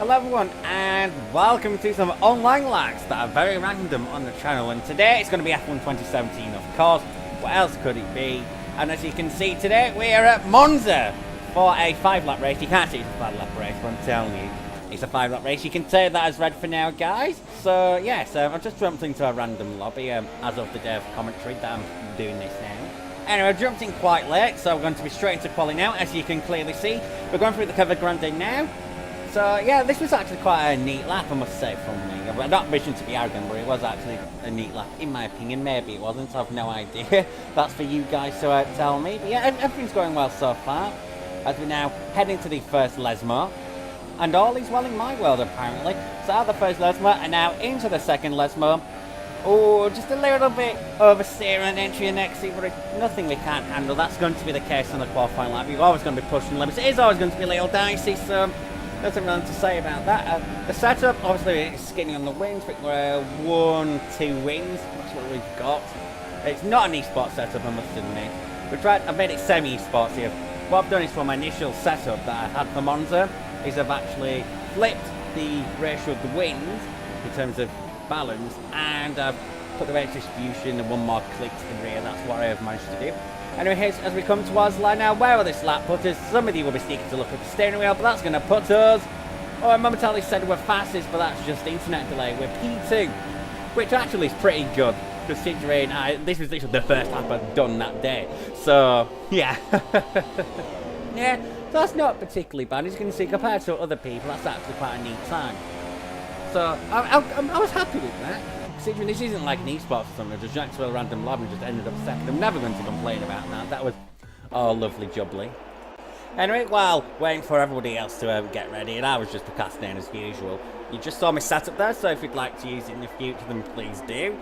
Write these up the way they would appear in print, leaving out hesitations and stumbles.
Hello everyone and welcome to some online lags that are very random on the channel, and today it's going to be F1 2017 of course. What else could it be? And as you can see today we are at Monza for a 5-lap race. You can't see it's a 5-lap race, but I'm telling you it's a 5-lap race. You can say that as read for now, guys. So yes, I've just jumped into a random lobby as of the day of commentary that I'm doing this now. Anyway, I jumped in quite late, so we're going to be straight into quali now. As you can clearly see, we're going through the Curva Grande now. So yeah, this was actually quite a neat lap, I must say, from me. I'm not wishing to be arrogant, but it was actually a neat lap, in my opinion. Maybe it wasn't, I have no idea. That's for you guys to tell me. But yeah, everything's going well so far. As we're now heading to the first Lesmo. And all is well in my world, apparently. So out of the first Lesmo, and now into the second Lesmo. Oh, just a little bit oversteer on entry and exit, but it's nothing we can't handle. That's going to be the case on the qualifying lap. You're always going to be pushing limits. It is always going to be a little dicey, so nothing really to say about that. The setup, obviously, is skinny on the wings, but we're 1-2 wings. That's what we've got. It's not an esports setup, I must admit. I've made it semi-esports here. What I've done is for my initial setup that I had for Monza, is I've actually flipped the ratio of the wings in terms of balance, and I've put the weight distribution and one more click to the rear. That's what I have managed to do. Anyway, here's, as we come towards the line now, where will this lap put us? Somebody will be sneaking to look at the steering wheel, but that's going to put us... Oh, I momentarily said we're fastest, but that's just internet delay. We're P2, which actually is pretty good, considering this is literally the first lap I've done that day. So, yeah. Yeah, so that's not particularly bad. As you can see, compared to other people, that's actually quite a neat time. So, I was happy with that. Considering this isn't like an esports or something, just jacked to a random lab and just ended up second. I'm never going to complain about that. That was all lovely jubbly. Anyway, while waiting for everybody else to get ready, and I was just procrastinating as usual. You just saw me sat up there, so if you'd like to use it in the future, then please do.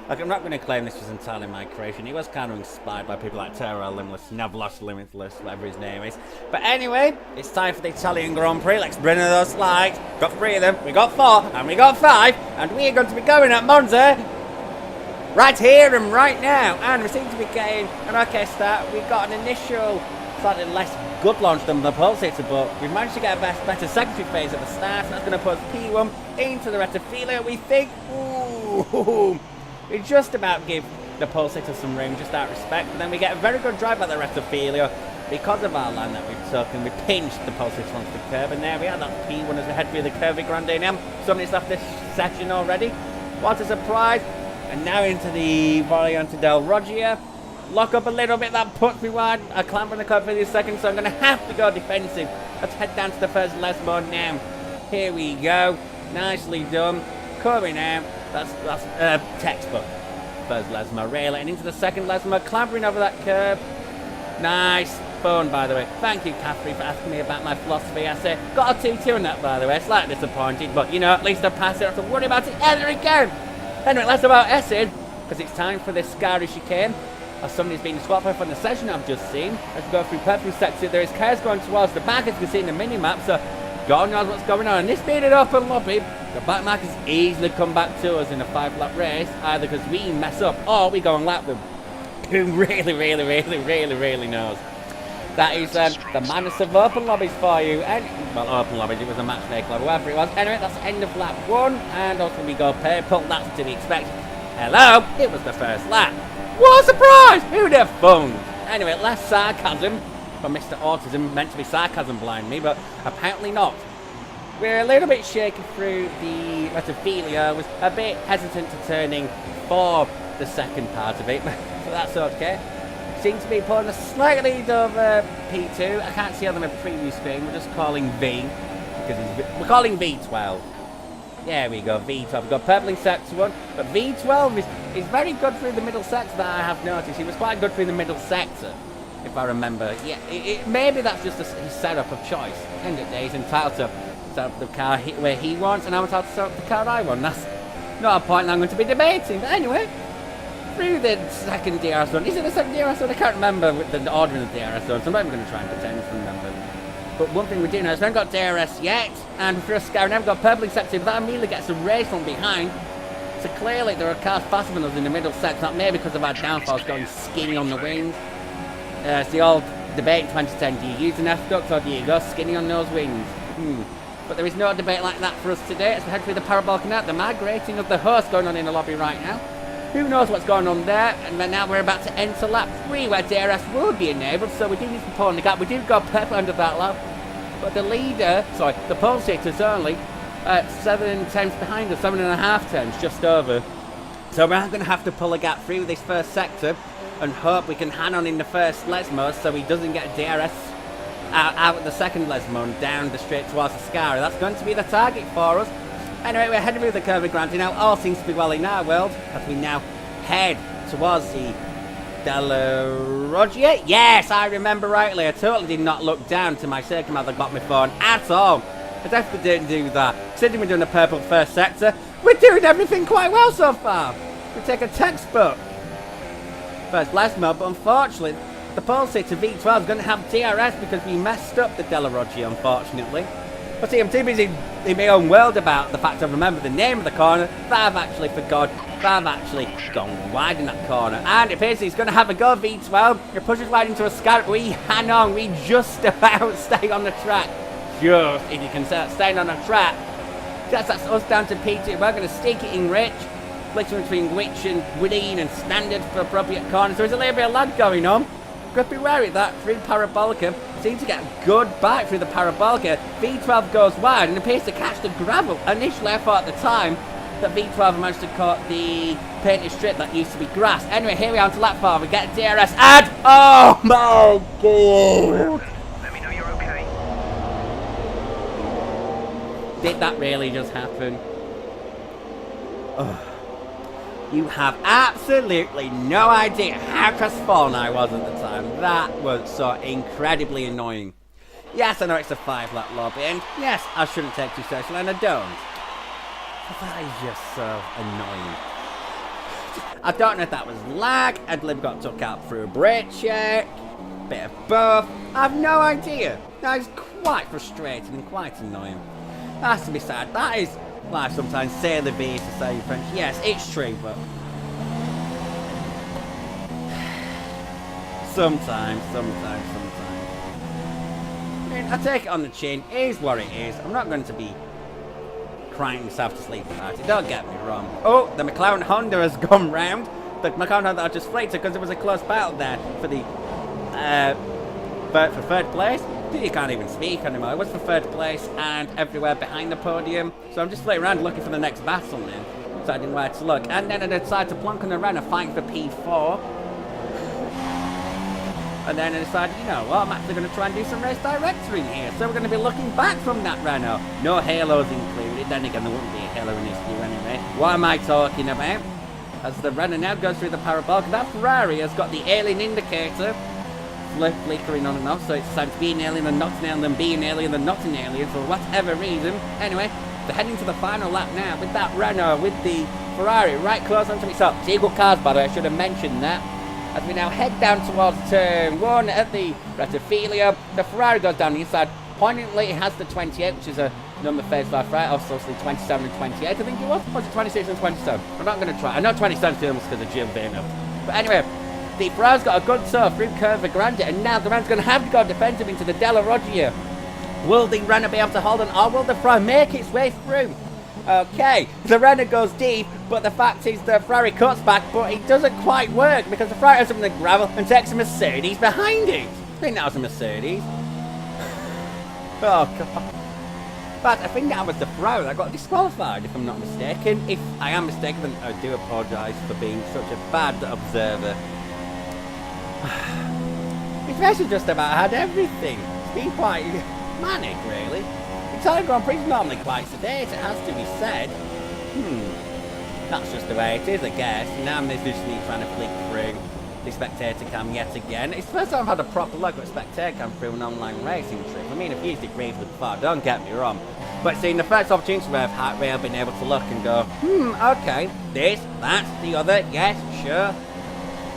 Like, I'm not going to claim this was entirely my creation. It was kind of inspired by people like Tero Limitless, Navlos Limitless, whatever his name is. But anyway, it's time for the Italian Grand Prix. Let's bring in those slides. Got 3 of them, we got 4, and we got 5. And we are going to be going at Monza right here and right now. And we seem to be getting an okay start. We got an initial, slightly less good launch than the pulsator, but we've managed to get a better secondary phase at the start. So that's going to put P1 into the Rettifilo, we think. Ooh. We just about give the pulsator some room, just out of respect, but then we get a very good drive at the Rettifilo because of our line that we've taken. We pinched the pulsator onto the curb, and there we are. That's P1 as we head through the Curva Grande now. So minutes left this session already. What a surprise! And now into the Variante del Roggia. Lock up a little bit, that puts me wide. I clamp on the curb for the second, so I'm going to have to go defensive. Let's head down to the first Lesmo now. Here we go. Nicely done. Coming out. That's textbook. First Lesmo rail and into the second Lesmo, clambering over that curb. Nice phone, by the way. Thank you, Caffrey, for asking me about my philosophy. I say, got a 2-2 on that, by the way. Slightly disappointed, but you know, at least I passed it. I don't have to worry about it ever again. Anyway, less about Essen, because it's time for this Scary chicane. As somebody's been swapped from the session I've just seen. Let's go through purple sector. There is cars going towards the back, as you can see in the mini-map, so God knows what's going on. And this being an open lobby, the back markers easily come back to us in a 5-lap race, either because we mess up or we go and lap them. Who really knows? That is the madness of open lobbies for you. And, well, open lobbies, it was a match day club, whatever it was. Anyway, that's the end of lap 1, and also we go purple, that's to be expected. Hello, it was the first lap. What a surprise! Who'd have phoned? Anyway, less sarcasm from Mr. Autism, meant to be sarcasm blind me, but apparently not. We're a little bit shaky through the Rettifilo. Was a bit hesitant to turning for the second part of it, so that's okay. Seems to be pulling a slight lead over P2. I can't see on the preview screen. We're just calling V because we're calling V12. There we go, V12. We've got purple in sector 1, but V12 is very good through the middle sector that I have noticed. He was quite good through the middle sector, if I remember. Yeah, maybe that's just his setup of choice. End of the day, he's entitled to set up the car where he wants, and I'm entitled to set up the car I want. That's not a point I'm going to be debating. But anyway, through the second DRS zone. Is it the second DRS zone? I can't remember with the ordering of the DRS zone, so I'm not even going to try and pretend to remember. But one thing we do know is we haven't got DRS yet, and for us, Scar, never got purple sector, but that immediately gets a race from behind. So clearly there are cars faster than us in the middle sector, not maybe because of our downfalls going skinny on the wings. It's the old debate in 2010, do you use an F-duct or do you go skinny on those wings? But there is no debate like that for us today as we head through the parabolic now. The migrating of the host going on in the lobby right now. Who knows what's going on there? And then now we're about to enter lap 3 where DRS will be enabled, so we do need to pull in the gap. We do go perfectly under that lap. But the leader, sorry, the pole sitter is only 7 tenths behind us, 7.5 tenths, just over. So we're going to have to pull a gap through this first sector and hope we can hang on in the first Lesmo so he doesn't get DRS out of the second Lesmo and down the straight towards the Scara. That's going to be the target for us. Anyway, we're heading through the curve of Granty now. All seems to be well in our world as we now head towards the Della Roggia. Yes, I remember rightly. I totally did not look down to my circum as I got my phone at all. I definitely didn't do that. Considering we're doing a purple first sector, we're doing everything quite well so far. We take a textbook first Lesmo, but unfortunately, the pole sitter V12 is going to have DRS because we messed up the Della Roggia, unfortunately. But see, I'm too busy in my own world about the fact I remember the name of the corner that I've actually forgotten. I've actually gone wide in that corner. And it appears he's going to have a go, V12. He pushes wide into a Scarab. We hang on. We just about stay on the track. Just, if you can say, staying on the track. That's us down to P2. We're going to stick it in Rich. Splitting between Witch and Green and Standard for appropriate corners. So there's a little bit of lag going on. Got to be wary of that through Parabolica. Seems to get a good bite through the Parabolica. V12 goes wide and appears to catch the gravel. Initially, I thought at the time that V12 managed to cut the painted strip that used to be grass. Anyway, here we are on to lap 4. We get DRS and oh my god! Let me know you're okay. Did that really just happen? Oh. You have absolutely no idea how crestfallen I was at the time. That was so incredibly annoying. Yes, I know it's a 5-lap lobby, and yes, I shouldn't take too seriously, and I don't. But that is just so annoying. I don't know if that was lag, Adlib got took out through a brake check, bit of both. I have no idea. That is quite frustrating and quite annoying. That's to be said. That is life sometimes. Say the V to say in French. Yes, it's true, but sometimes. I mean, I take it on the chin. It is what it is. I'm not going to be crying myself to sleep about it. Don't get me wrong. Oh, the McLaren Honda has gone round. The McLaren Honda I just flated because there was a close battle there for the for third place. You can't even speak anymore. It was for third place and everywhere behind the podium. So I'm just floating around looking for the next battle now, deciding where to look. And then I decided to plonk on the Renault, fighting for P4. And then I decided, you know what, I'm actually going to try and do some race director in here. So we're going to be looking back from that Renault. No halos included. Then again, there wouldn't be a halo in this view anyway. What am I talking about? As the Renault now goes through the parabolic, that Ferrari has got the alien indicator flickering on and off, so it's time to be an alien and not an alien, and be an alien and not an alien for whatever reason. Anyway, they're heading to the final lap now with that Renault, with the Ferrari right close onto itself. It's equal cars, by the way, I should have mentioned that. As we now head down towards turn 1 at the Rettifilio, the Ferrari goes down the inside. Poignantly, it has the 28, which is a number faced by Ferrari, obviously 27 and 28, I think it was. Or was it 26 and 27? I'm not going to try. I know 27 films because of Jim Vano. But anyway, the Ferrari's got a good tour through Curva Grande, and now the Renault's going to have to go defensive into the Della Roggia. Will the Renault be able to hold on, or will the Ferrari make its way through? Okay, the Renault goes deep, but the fact is the Ferrari cuts back, but it doesn't quite work because the Ferrari has up in the gravel and takes a Mercedes behind it. I think that was a Mercedes. Oh, God. But I think that was the Ferrari that got disqualified, if I'm not mistaken. If I am mistaken, then I do apologise for being such a bad observer. It's basically just about had everything. It's been quite manic, really. The Italian Grand Prix is normally quite sedate, it has to be said. That's just the way it is, I guess. Now I'm just trying to flick through the spectator cam yet again. It's the first time I've had a proper look at spectator cam through an online racing trip. I mean, I've used it briefly before, don't get me wrong. But seeing the first opportunity where I've been able to look and go, okay, this, that, the other, yes, sure.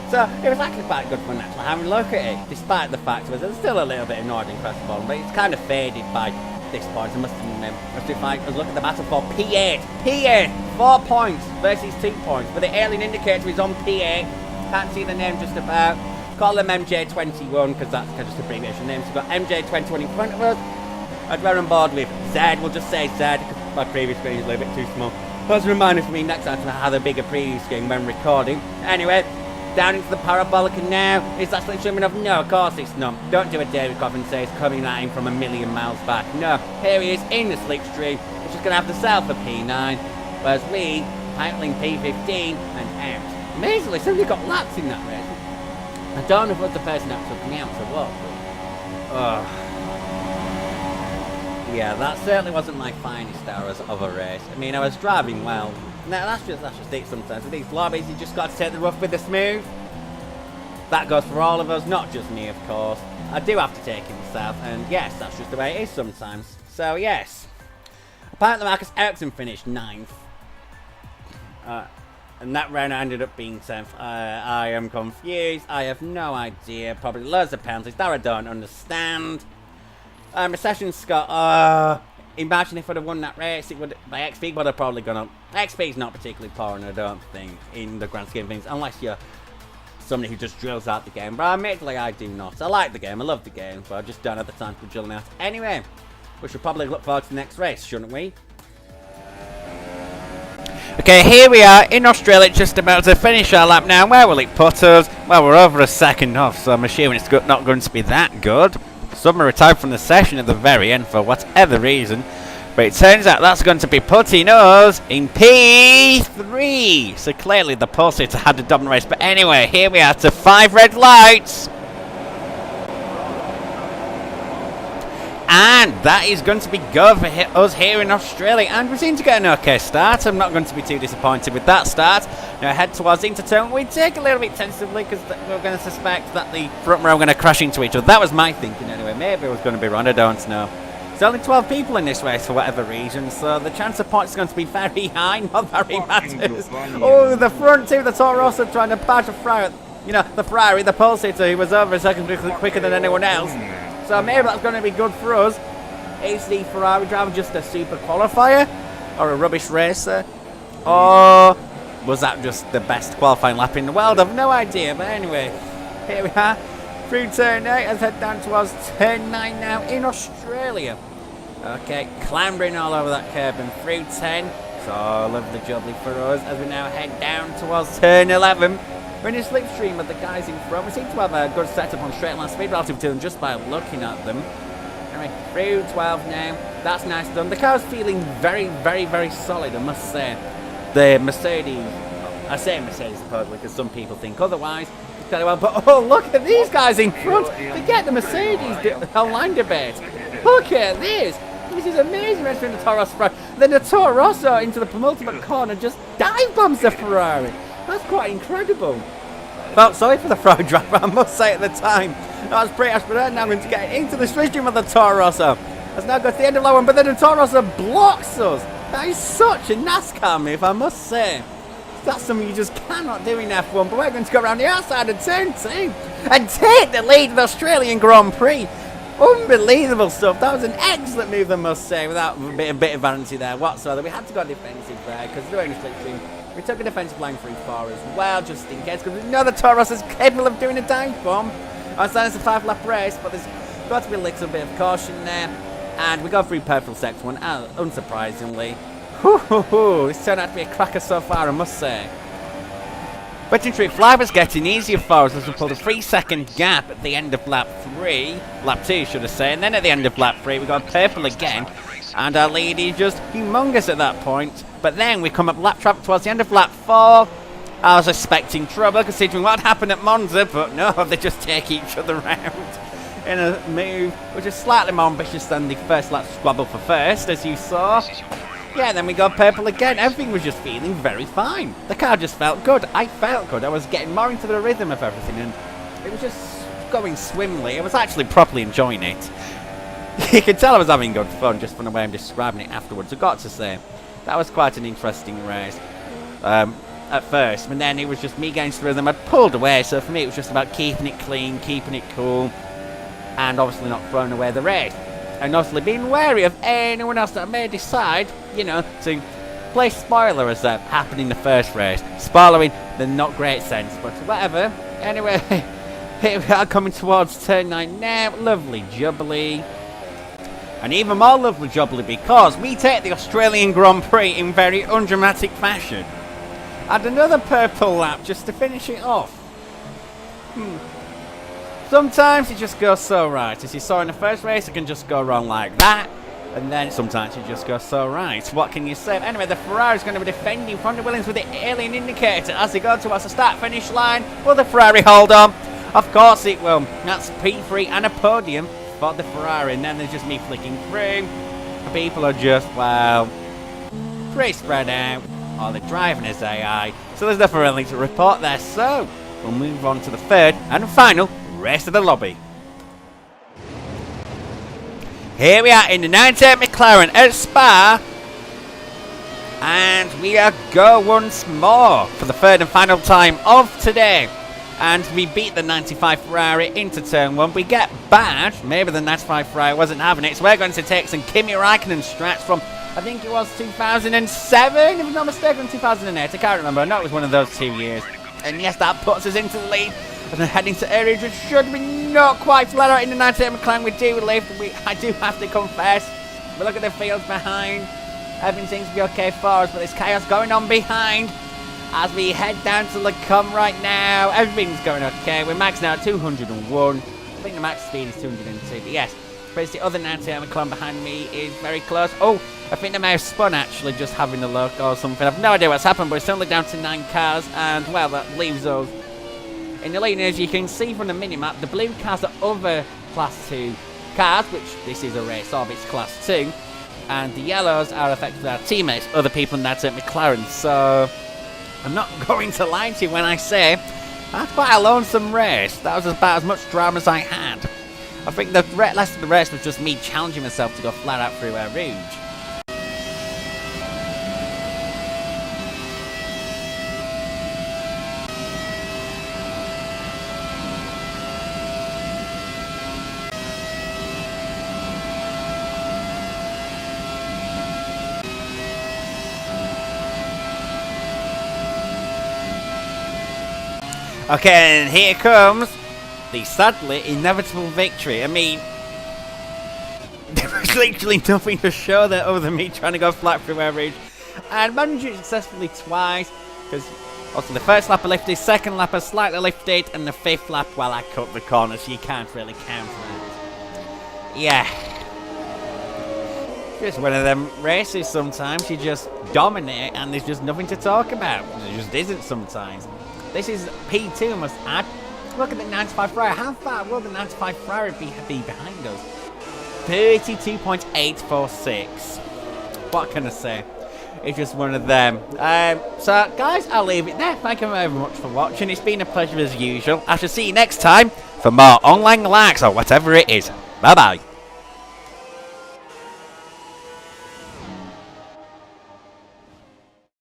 So it was actually quite good fun actually having a look at it, despite the fact that there's still a little bit annoyed in crestfallen, but it's kind of faded by this point. I must admit, I was looking at the battle for P8. P8! 4 points versus 2 points. But the alien indicator is on P8. Can't see the name just about. Call them MJ21 because that's just abbreviation names. We've got MJ21 in front of us. I'd rather on board with Zed. We'll just say Zed, because my previous screen is a little bit too small. That's a reminder for me next time to have a bigger preview screen when recording. Anyway, down into the Parabolica now. Is that slick swimming off? No, of course it's not. Don't do a David Coffin says coming at him from a million miles back. No, here he is in the slipstream, which is going to have to sell for P9, whereas we handling P15 and out. Amazingly, somebody got laps in that race. I don't know if it was the person that took me out to what. Yeah, that certainly wasn't my finest hours of a race. I mean, I was driving well. Now, that's just it sometimes. With these lobbies, you just got to take the rough with the smooth. That goes for all of us, not just me, of course. I do have to take it myself, and yes, that's just the way it is sometimes. So, yes. Apparently, Marcus Ericsson finished 9th. And that round ended up being 10th. I am confused. I have no idea. Probably loads of penalties that I don't understand. Recession Scott, imagine if I'd have won that race, it would, my XP would have probably gone up. XP is not particularly important, I don't think, in the grand scheme of things, unless you're somebody who just drills out the game. But admittedly, I do not. I like the game, I love the game, but I just don't have the time for drilling out. Anyway, we should probably look forward to the next race, shouldn't we? Okay, here we are in Australia, just about to finish our lap now. Where will it put us? Well, we're over a second off, so I'm assuming it's not going to be that good. Some are retired from the session at the very end for whatever reason, but it turns out that's going to be putting us in P3. So clearly the Pulsator had a dominant race, but anyway, here we are to 5 red lights. And that is going to be good for us here in Australia. And we seem to get an okay start. I'm not going to be too disappointed with that start. Now head towards Interturn. We take a little bit tentatively because we're going to suspect that the front row are going to crash into each other. That was my thinking anyway. Maybe it was going to be wrong. I don't know. There's only 12 people in this race for whatever reason. So the chance of points is going to be very high. Not very matters. Oh, the front two, the Toro Rosso trying to bash a Ferrari. You know, the Ferrari, the Pulsator, who was over a second quicker than anyone else. So maybe that's going to be good for us. Is the Ferrari driver just a super qualifier? Or a rubbish racer? Or was that just the best qualifying lap in the world? I've no idea. But anyway, here we are. Through turn 8. Let's head down towards turn 9 now in Australia. Okay, clambering all over that curb and through 10. So lovely jubbly for us as we now head down towards turn 11. We're in a slipstream with the guys in front. We seem to have a good setup on straight line speed relative to them just by looking at them. Anyway, through 12 now. That's nice done. The car's feeling very, very, very solid, I must say. The Mercedes, I say Mercedes supposedly because some people think otherwise. But oh, look at these guys in front. Forget the Mercedes online debate. Look at this. This is amazing. Entering the Toro Rosso. Then the Toro Rosso into the penultimate corner just dive bombs the Ferrari. That's quite incredible. Felt sorry for the Ferrari driver, I must say at the time. That was pretty aspirated. Now I'm going to get into the slipstream of the Toro Rosso. Let's now go to the end of lap 1, but then the Toro Rosso blocks us. That is such a NASCAR move, I must say. That's something you just cannot do in F1, but we're going to go around the outside of turn 2 and take the lead of the Australian Grand Prix. Unbelievable stuff. That was an excellent move, I must say, without a bit of vanity there whatsoever. We had to go defensive there because they're in a slipstream. We took a defensive line 3-4 as well, just in case, because we know the Toro Rosso is capable of doing a dive bomb. I understand it's a 5-lap race, but there's got to be a little bit of caution there. And we go through purple sector 1, unsurprisingly. This turned out to be a cracker so far, I must say. But in truth, fly was getting easier for us as we pulled a 3-second gap at the end of lap 3. Lap 2, should I say. And then at the end of lap 3, we got purple again. And our lead is just humongous at that point. But then we come up lap traffic towards the end of lap 4. I was expecting trouble considering what happened at Monza, but no, they just take each other out in a move which is slightly more ambitious than the first lap squabble for first, as you saw. Yeah, then we got purple again. Everything was just feeling very fine. The car just felt good. I felt good. I was getting more into the rhythm of everything, and it was just going swimmingly. I was actually properly enjoying it. You can tell I was having good fun just from the way I'm describing it afterwards. I've got to say, that was quite an interesting race at first. And then it was just me getting through them. I'd pulled away, so for me it was just about keeping it clean, keeping it cool, and obviously not throwing away the race. And obviously being wary of anyone else that may decide, you know, to play spoiler as that happened in the first race. Spoiler in the not great sense, but whatever. Anyway, here we are coming towards turn 9 now. Lovely jubbly. And even more lovely jubbly because we take the Australian Grand Prix in very undramatic fashion. And another purple lap just to finish it off. Sometimes it just goes so right. As you saw in the first race, it can just go wrong like that. And then sometimes it just goes so right. What can you say? Anyway, the Ferrari is going to be defending from the Williams with the alien indicator as they go towards the start-finish line. Will the Ferrari hold on? Of course it will. That's P3 and a podium for the Ferrari. And then there's just me flicking through. People are just, well, pretty spread out. Or they're driving as AI. So there's nothing really to report there. So we'll move on to the third and final race of the lobby. Here we are in the 98 McLaren at Spa. And we are go once more for the third and final time of today. And we beat the 95 Ferrari into turn 1. We get bad. Maybe the 95 Ferrari wasn't having it. So we're going to take some Kimi Raikkonen strats from, I think it was 2007, if I'm not mistaken, 2008. I can't remember. I know it was one of those 2 years. And yes, that puts us into the lead. And then heading to areas which should be not quite flat out in the 98 McLaren. We do lift. I do have to confess. But look at the fields behind. Everything seems to be okay for us. But there's chaos going on behind. As we head down to Le Combe right now, everything's going okay. We're maxed out at 201. I think the max speed is 202, but yes. Whereas the other 98 McLaren behind me is very close. Oh, I think the mouse spun actually, just having a look or something. I've no idea what's happened, but it's only down to 9 cars, and well, that leaves us in the lead. As you can see from the minimap, the blue cars are other Class 2 cars, which this is a race of, it's Class 2, and the yellows are effectively our teammates, other people in 98 McLaren, so I'm not going to lie to you when I say that's quite a lonesome race. That was about as much drama as I had. I think the rest of the race was just me challenging myself to go flat out through Rouge. Okay, and here comes the sadly inevitable victory. I mean, there was literally nothing to show there other than me trying to go flat through average. And managed it successfully twice, because also the first lap I lifted, second lap I slightly lifted, and the fifth lap, well, I cut the corner, so you can't really count that. Yeah. Just one of them races sometimes, you just dominate and there's just nothing to talk about. There just isn't sometimes. This is P2, I must add. Look at the 95 Ferrari. How far will the 95 Ferrari be behind us? 32.846. What can I say? It's just one of them. So, guys, I'll leave it there. Thank you very much for watching. It's been a pleasure as usual. I shall see you next time for more Online Lags or whatever it is. Bye-bye.